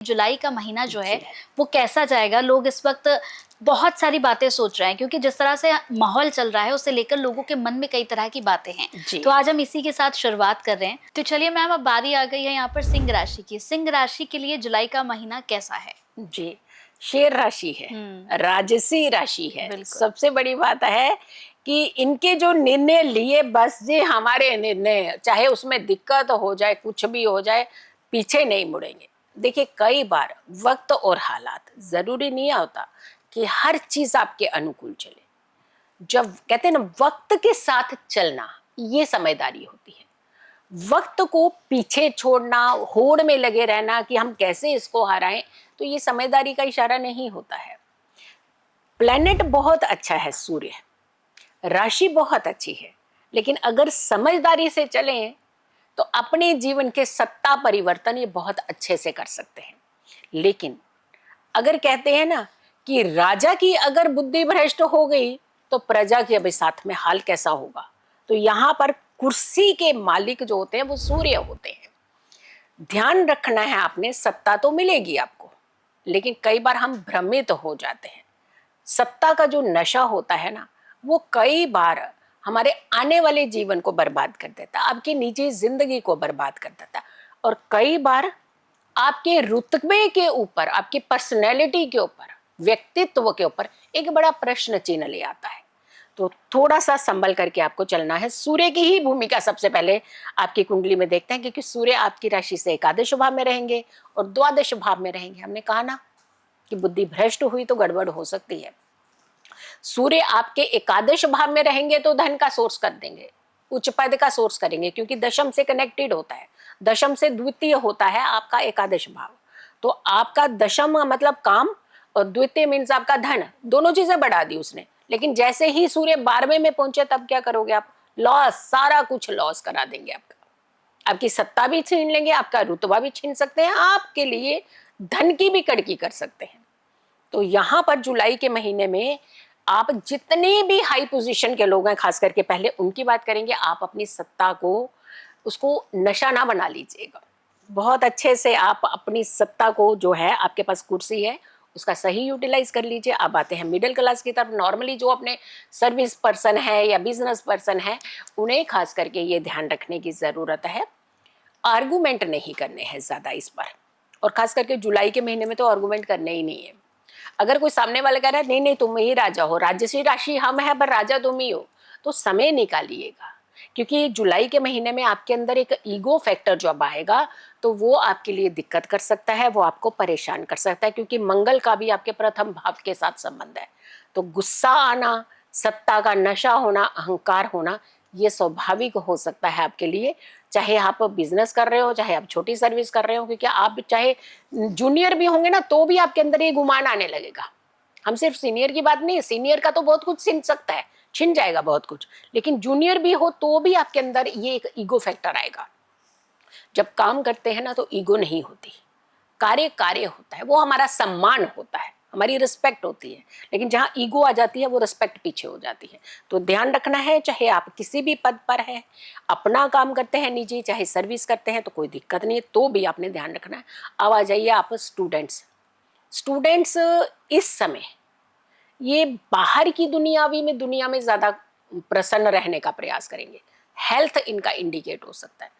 जुलाई का महीना जो है जी। वो कैसा जाएगा। लोग इस वक्त बहुत सारी बातें सोच रहे हैं क्योंकि जिस तरह से माहौल चल रहा है उससे लेकर लोगों के मन में कई तरह की बातें हैं। जी। तो आज हम इसी के साथ शुरुआत कर रहे हैं। तो चलिए मैम, अब बारी आ गई है यहाँ पर सिंह राशि की। सिंह राशि के लिए जुलाई का महीना कैसा है? जी, शेर राशि है, राजसी राशि है। बिल्कुल। सबसे बड़ी बात है कि इनके जो निर्णय लिए, बस ये हमारे निर्णय, चाहे उसमें दिक्कत हो जाए, कुछ भी हो जाए, पीछे नहीं मुड़ेंगे। देखिए, कई बार वक्त और हालात, जरूरी नहीं होता कि हर चीज आपके अनुकूल चले। जब कहते हैं ना, वक्त के साथ चलना, ये समझदारी होती है। वक्त को पीछे छोड़ना, होड़ में लगे रहना कि हम कैसे इसको हराएं, तो ये समझदारी का इशारा नहीं होता है। प्लेनेट बहुत अच्छा है, सूर्य, राशि बहुत अच्छी है, लेकिन अगर समझदारी से चलें तो अपने जीवन के सत्ता परिवर्तन ये बहुत अच्छे से कर सकते हैं। लेकिन अगर कहते हैं ना कि राजा की अगर बुद्धि भ्रष्ट हो गई तो प्रजा के अभी साथ में हाल कैसा होगा। तो यहाँ पर कुर्सी के मालिक जो होते हैं वो सूर्य होते हैं। ध्यान रखना है आपने, सत्ता तो मिलेगी आपको, लेकिन कई बार हम भ्रमित हो जाते हैं। सत्ता का जो नशा होता है ना, वो कई बार हमारे आने वाले जीवन को बर्बाद कर देता है, आपकी निजी जिंदगी को बर्बाद कर देता है, और कई बार आपके रुतबे के ऊपर, आपकी पर्सनैलिटी के ऊपर, व्यक्तित्व के ऊपर एक बड़ा प्रश्न चिन्ह ले आता है। तो थोड़ा सा संभल करके आपको चलना है। सूर्य की ही भूमिका सबसे पहले आपकी कुंडली में देखते हैं, क्योंकि सूर्य आपकी राशि से एकादश भाव में रहेंगे और द्वादश भाव में रहेंगे। हमने कहा ना कि बुद्धि भ्रष्ट हुई तो गड़बड़ हो सकती है। सूर्य आपके एकादश भाव में रहेंगे तो धन का सोर्स कर देंगे, उच्च पद का सोर्स करेंगे, क्योंकि दशम से कनेक्टेड होता है। दशम से द्वितीय होता है आपका एकादश भाव। तो आपका दशम मतलब काम, और द्वितीय मीन्स आपका धन। दोनों चीजें बढ़ा दी उसने। लेकिन जैसे ही सूर्य 12वें में पहुंचे तब क्या करोगे आप? लॉस, सारा कुछ लॉस करा देंगे आपका। आपकी सत्ता भी छीन लेंगे, आपका रुतबा भी छीन सकते हैं, आपके लिए धन की भी कड़की कर सकते हैं। तो यहाँ पर जुलाई के महीने में आप जितने भी हाई पोजीशन के लोग हैं, खास करके पहले उनकी बात करेंगे, आप अपनी सत्ता को, उसको नशा ना बना लीजिएगा। बहुत अच्छे से आप अपनी सत्ता को, जो है आपके पास कुर्सी है, उसका सही यूटिलाइज कर लीजिए। अब आते हैं मिडिल क्लास की तरफ। नॉर्मली जो अपने सर्विस पर्सन है या बिजनेस पर्सन है, उन्हें खास करके ये ध्यान रखने की जरूरत है, आर्गूमेंट नहीं करने हैं ज्यादा इस पर। और खास करके जुलाई के महीने में तो आर्गूमेंट करने ही नहीं है। अगर कोई सामने वाला कह रहा है नहीं नहीं तुम ही राजा हो, राजसी राशि हम है पर राजा तुम ही हो, तो समय निकालिएगा। क्योंकि जुलाई के महीने में आपके अंदर एक ईगो फैक्टर जब आएगा तो वो आपके लिए दिक्कत कर सकता है, वो आपको परेशान कर सकता है, क्योंकि मंगल का भी आपके प्रथम भाव के साथ संबंध है। तो गुस्सा आना, सत्ता का नशा होना, अहंकार होना, ये स्वाभाविक हो सकता है आपके लिए। चाहे आप बिजनेस कर रहे हो, चाहे आप छोटी सर्विस कर रहे हो, क्योंकि आप चाहे जूनियर भी होंगे ना तो भी आपके अंदर ये गुमान आने लगेगा। हम सिर्फ सीनियर की बात नहीं, सीनियर का तो बहुत कुछ छिन सकता है, छिन जाएगा बहुत कुछ, लेकिन जूनियर भी हो तो भी आपके अंदर ये एक ईगो फैक्टर आएगा। जब काम करते हैं ना तो ईगो नहीं होती, कार्य कार्य होता है, वो हमारा सम्मान होता है, हमारी रिस्पेक्ट होती है। लेकिन जहाँ ईगो आ जाती है वो रिस्पेक्ट पीछे हो जाती है। तो ध्यान रखना है, चाहे आप किसी भी पद पर हैं, अपना काम करते हैं निजी, चाहे सर्विस करते हैं, तो कोई दिक्कत नहीं है, तो भी आपने ध्यान रखना है। अब आ जाइए आप स्टूडेंट्स। स्टूडेंट्स इस समय ये बाहर की दुनिया में ज्यादा प्रसन्न रहने का प्रयास करेंगे। हेल्थ इनका इंडिकेट हो सकता है।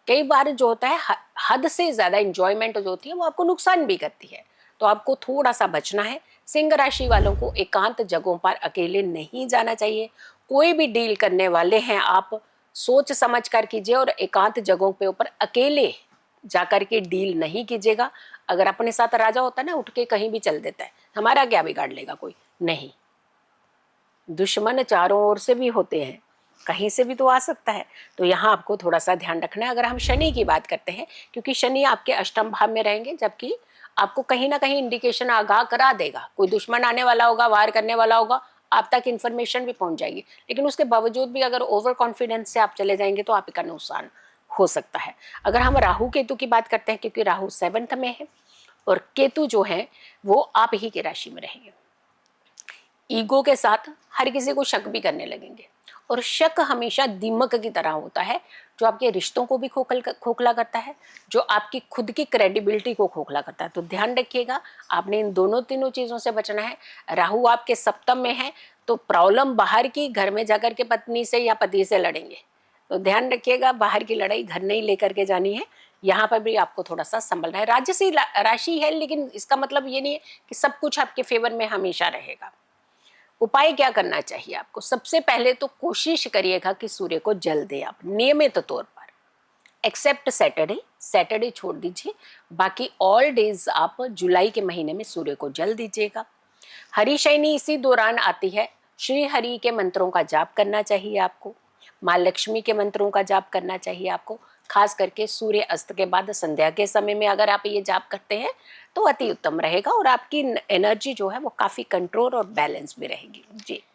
कई बार जो होता है हद से ज्यादा इंजॉयमेंट जो होती है वो आपको नुकसान भी करती है, तो आपको थोड़ा सा बचना है। सिंह राशि वालों को एकांत जगहों पर अकेले नहीं जाना चाहिए। कोई भी डील करने वाले हैं आप, सोच समझ कर कीजिए, और एकांत जगहों पे ऊपर अकेले जाकर के डील नहीं कीजिएगा। अगर अपने साथ राजा होता है ना, उठ के कहीं भी चल देता है, हमारा क्या बिगाड़ लेगा कोई? नहीं, दुश्मन चारों ओर से भी होते हैं, कहीं से भी तो आ सकता है। तो यहाँ आपको थोड़ा सा ध्यान रखना है। अगर हम शनि की बात करते हैं, क्योंकि शनि आपके अष्टम भाव में रहेंगे, जबकि आपको कहीं ना कहीं इंडिकेशन आगाह करा देगा, कोई दुश्मन आने वाला होगा, वार करने वाला होगा, आप तक इन्फॉर्मेशन भी पहुंच जाएगी। लेकिन उसके बावजूद भी अगर ओवर कॉन्फिडेंस से आप चले जाएंगे तो आपका नुकसान हो सकता है। अगर हम राहु केतु की बात करते हैं, क्योंकि राहु 7th में है और केतु जो है वो आप ही की राशि में रहेंगे, ईगो के साथ हर किसी को शक भी करने लगेंगे। और शक हमेशा दीमक की तरह होता है, जो आपके रिश्तों को भी खोखला करता है, जो आपकी खुद की क्रेडिबिलिटी को खोखला करता है। तो ध्यान रखिएगा, आपने इन दोनों तीनों चीज़ों से बचना है। राहु आपके सप्तम में है, तो प्रॉब्लम बाहर की घर में जाकर के पत्नी से या पति से लड़ेंगे। तो ध्यान रखिएगा, बाहर की लड़ाई घर नहीं लेकर के जानी है। यहाँ पर भी आपको थोड़ा सा संभलना है। राजसी राशि है, लेकिन इसका मतलब ये नहीं है कि सब कुछ आपके फेवर में हमेशा रहेगा। उपाय क्या करना चाहिए आपको? सबसे पहले तो कोशिश करिएगा कि सूर्य को जल दें आप नियमित तौर पर, एक्सेप्ट सैटरडे। सैटरडे छोड़ दीजिए, बाकी ऑल डेज आप जुलाई के महीने में सूर्य को जल दीजिएगा। हरि शयनी इसी दौरान आती है। श्री हरि के मंत्रों का जाप करना चाहिए आपको, माँ लक्ष्मी के मंत्रों का जाप करना चाहिए आपको। खास करके सूर्य अस्त के बाद संध्या के समय में अगर आप ये जाप करते हैं तो अति उत्तम रहेगा, और आपकी एनर्जी जो है वो काफ़ी कंट्रोल और बैलेंस में रहेगी। जी।